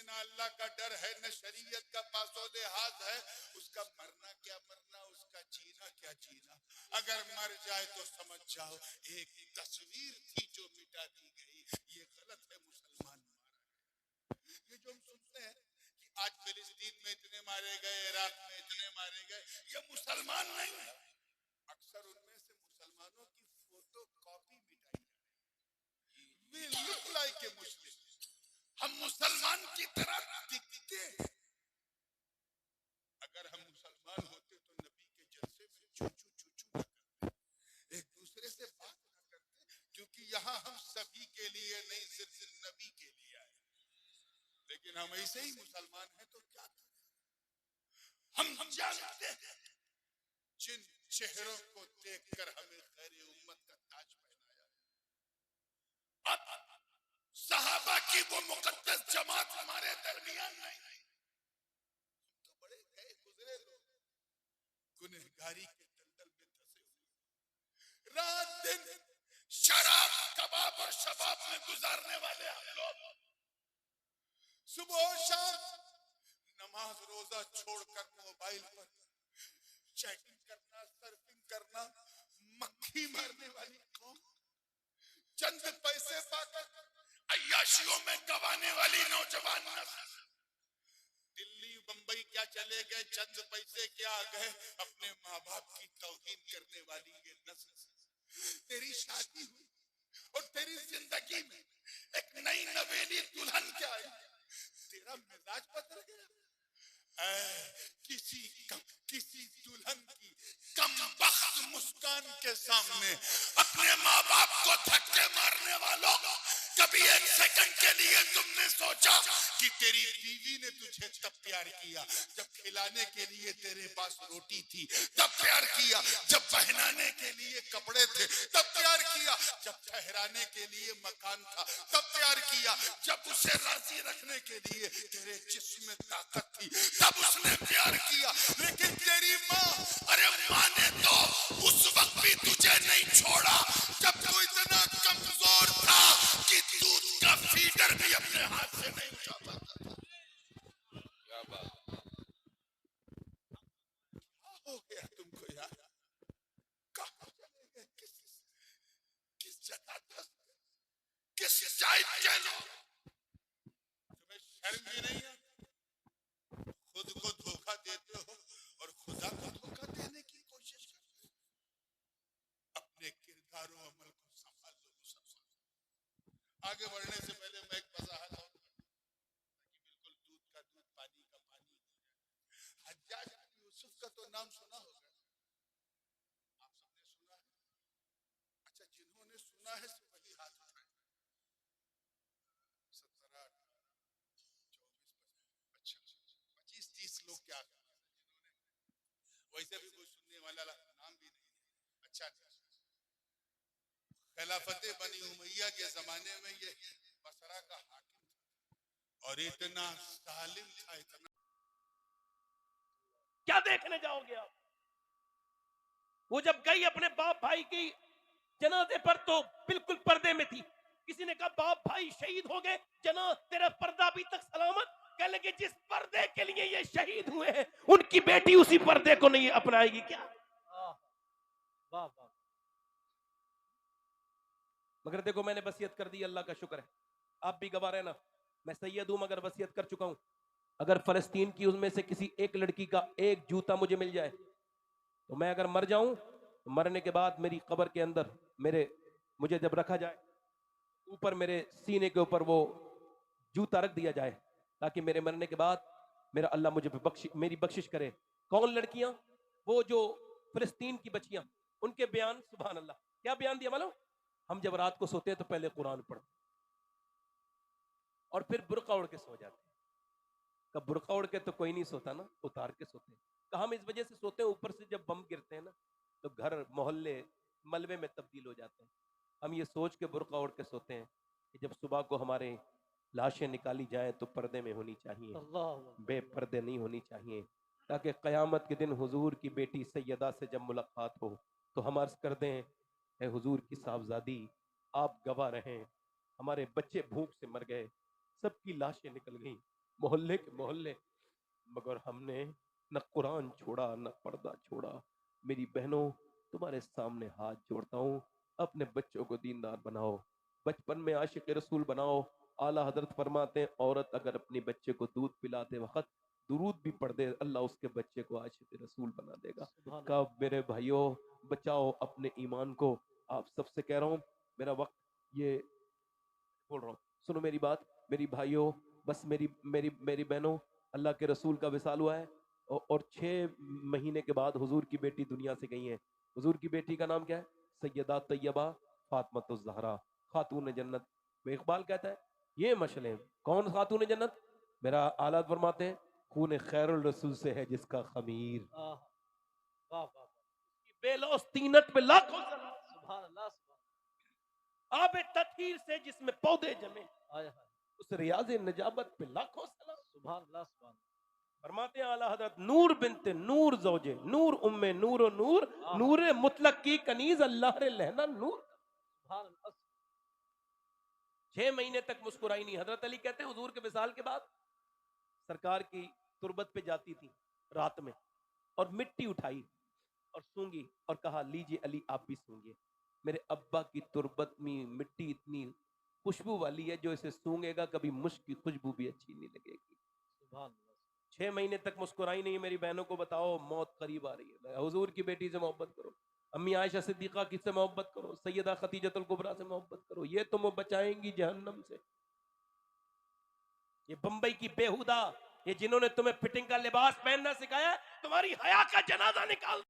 ना अल्लाह का डर है न शरीयत का पासो लिहाज है, उसका मरना क्या मरना, उसका जीना क्या जीना। अगर मर जाए तो समझ जाओ एक तस्वीर थी जो मिटा दी गई। ये गलत है, मुसलमान मारा है। ये जो हम सुनते हैं कि आज फिलिस्तीन में इतने मारे गए, इराक में इतने मारे गए, ये मुसलमान नहीं है। अक्सर उनमें से मुसलमानों की फोटो कॉपी मिटाई जाती है। We look like a Muslim, हम मुसलमान की तरह दिखते हैं। अगर हम मुसलमान होते तो नबी के जलसे में चूचू चूचू न करते, एक दूसरे से बात न करते, क्योंकि यहाँ हम सभी के लिए नहीं, सिर्फ नबी के लिए आए। लेकिन हम ऐसे ही मुसलमान हैं तो क्या करें। हम जानते हैं जिन चेहरों को देखकर हमें खैर उम्मत का ताज पहनाया। अब सहाबा की वो मुकद्दस जमात हमारे दरमियान नहीं, तो बड़े गए गुजरे लोग गुनहगारी के दलदल में धंसे हुए, रात दिन शराब कबाब और शबाब में गुजारने वाले हम लोग, सुबह शाम नमाज रोजा छोड़कर मोबाइल पर चैटिंग करना, सर्फिंग करना, मक्खी मारने वाली कौम, चंद पैसे पाकर अय्याशियों में गवाने वाली नौजवान नस्ल, दिल्ली बंबई क्या चले गए, चंद पैसे क्या आ गए, अपने माँ बाप की तौहीन करने वाली ये नस्ल। तेरी शादी हुई और तेरी जिंदगी में एक नई नवेली दुल्हन क्या आई, तेरा मिजाज बदल गया। किसी दुल्हन की कमबख्त मुस्कान के सामने अपने माँ बाप को धक्के मारने वालों, कभी एक सेकंड के लिए तुमने सोचा कि तेरी बीवी ने तुझे तब प्यार किया जब खिलाने के लिए तेरे पास रोटी थी, तब प्यार किया जब पहनाने के लिए कपड़े थे, तब प्यार किया जब ठहराने के लिए मकान था, तब प्यार किया जब उसे राजी रखने के लिए तेरे जिस्म में ताकत थी, तब उसने प्यार किया। लेकिन तेरी माँ, अरे माँ ने तो उस वक्त भी तुझे नहीं छोड़ा जब तू इतना कमजोर था कि दूध का फीडर भी अपने हाथ से नहीं उठा पाता। क्या बात, क्या हो गया तुमको यार, कहाँ चले गए, किस जगह धंस गए, किस जाइत के लोग, तुम्हें शर्म भी नहीं आती, खुद को धोखा देते हो और खुदा को धोखा देने की कोशिश करते हो। अपने किरदारों अमल को संभाल लो मुसलमान। आगे बढ़ने से पहले मैं एक वजाहत और ताकि बिल्कुल दूध का दूध पानी का पानी हो जाए। हज्जाज बिन यूसुफ का तो नाम सुना होगा, आप सबने सुना है? अच्छा, जिन्होंने सुना है वही हाथ उठाए। 17, 24, अच्छा 25-30 लोग क्या, वैसे भी कोई सुनने वाला नाम भी नहीं है। अच्छा, खिलाफत बनी उमैया के जमाने में ये बसरा का हाकिम था और इतना जालिम था, इतना। क्या देखने जाओगे आप? वो जब गई अपने बाप भाई की जनाजे पर तो बिल्कुल पर्दे में थी। किसी ने कहा बाप भाई शहीद हो गए, जना तेरा पर्दा अभी तक सलामत। कह लगे जिस पर्दे के लिए ये शहीद हुए हैं उनकी बेटी उसी पर्दे को नहीं अपनाएगी क्या? वाह वाह। मगर देखो मैंने वसीयत कर दी, अल्लाह का शुक्र है, आप भी गवाह रहना। मैं सैयद हूं मगर वसीयत कर चुका हूं। अगर फलस्तीन की उनमें से किसी एक लड़की का एक जूता मुझे मिल जाए तो मैं अगर मर जाऊं तो मरने के बाद मेरी कब्र के अंदर मुझे जब रखा जाए ऊपर मेरे सीने के ऊपर वो जूता रख दिया जाए ताकि मेरे मरने के बाद मेरा अल्लाह मुझे मेरी बख्शिश करे। कौन लड़कियां? वो जो फिलिस्तीन की बच्चियां, उनके बयान सुभान अल्लाह। क्या बयान दिया मालूम? हम जब रात को सोते हैं तो पहले कुरान पढ़ते और फिर बुर्का ओढ़ के सो जाते हैं। कब बुर्का ओढ़ के तो कोई नहीं सोता ना, उतार के सोते हैं। तो हम इस वजह से सोते हैं, ऊपर से जब बम गिरते हैं ना तो घर मोहल्ले मलबे में तब्दील हो जाते हैं। हम ये सोच के बुर्का ओढ़ के सोते हैं कि जब सुबह को हमारे लाशें निकाली जाएं तो पर्दे में होनी चाहिए, बेपर्दे नहीं होनी चाहिए, ताकि क़यामत के दिन हुजूर की बेटी सैयदा से जब मुलाकात हो तो हम अर्ज़ कर दें, ए हुजूर की साहबजादी आप गवाह रहें, हमारे बच्चे भूख से मर गए, सबकी लाशें निकल गईं, मोहल्ले के मोहल्ले, मगर हमने न कुरान छोड़ा न पर्दा छोड़ा। मेरी बहनों, तुम्हारे सामने हाथ जोड़ता हूँ, अपने बच्चों को दीनदार बनाओ, बचपन में आशिक रसूल बनाओ। आला हजरत फरमाते हैं, औरत अगर अपने बच्चे को दूध पिलाते वक्त दुरूद भी पढ़ दे, अल्लाह उसके बच्चे को आशिक रसूल बना देगा। सुभान अल्लाह। कब मेरे भाइयों, बचाओ अपने ईमान को। आप सबसे कह रहा हूँ, मेरा वक्त ये बोल रहा हूँ, सुनो मेरी बात मेरी भाइयों, बस मेरी मेरी मेरी बहनों, अल्लाह के रसूल का विसाल हुआ है और 6 महीने के बाद हुजूर की बेटी दुनिया से गई है। हुजूर की बेटी का नाम क्या है? सैयदा तैयबा फातिमा ज़हरा, खातून जन्नत। वो इकबाल कहता है, ये मशले कौन खातून जन्नत? मेरा आला फरमाते हैं, खून खैरुल रसूल से है जिसका खमीर। वाह वाह वाह, बेलौस तीनत पे लाखों सलाम। सुभान अल्लाह, आबे ततहीर से जिसमें पौधे जमे, हाय हाय, उस रियाज नजाबत पे लाखों सलाम। सुभान अल्लाह, सुभान फरमाते हैं आला हजरत, नूर बिनते नूर जोजे नूर उम्मे नूर और नूर, नूर मुतलक की कनीज अल्लाह रे लहना नूर। सुभान अल्लाह। 6 महीने तक मुस्कुराई नहीं। हजरत अली कहते हैं, हुजूर के विसाल के बाद सरकार की तुरबत पे जाती थी रात में और मिट्टी उठाई और सूंघी और कहा, लीजिए अली आप भी सूंघिए। मेरे अब्बा की तुरबत में मिट्टी इतनी खुशबू वाली है, जो इसे सूंघेगा कभी मुश्क की खुशबू भी अच्छी नहीं लगेगी। सुभान अल्लाह। 6 महीने तक मुस्कुराई नहीं। मेरी बहनों को बताओ, मौत करीब आ रही है। हुजूर की बेटी से मोहब्बत करो, अम्मी आयशा सिद्दीका की से मोहब्बत करो, सैयदा खतीजतुल कुबरा से मोहब्बत करो, ये तुम्हें बचाएंगी जहन्नम से। ये बंबई की बेहुदा, ये जिन्होंने तुम्हें फिटिंग का लिबास पहनना सिखाया, तुम्हारी हया का जनाजा निकाल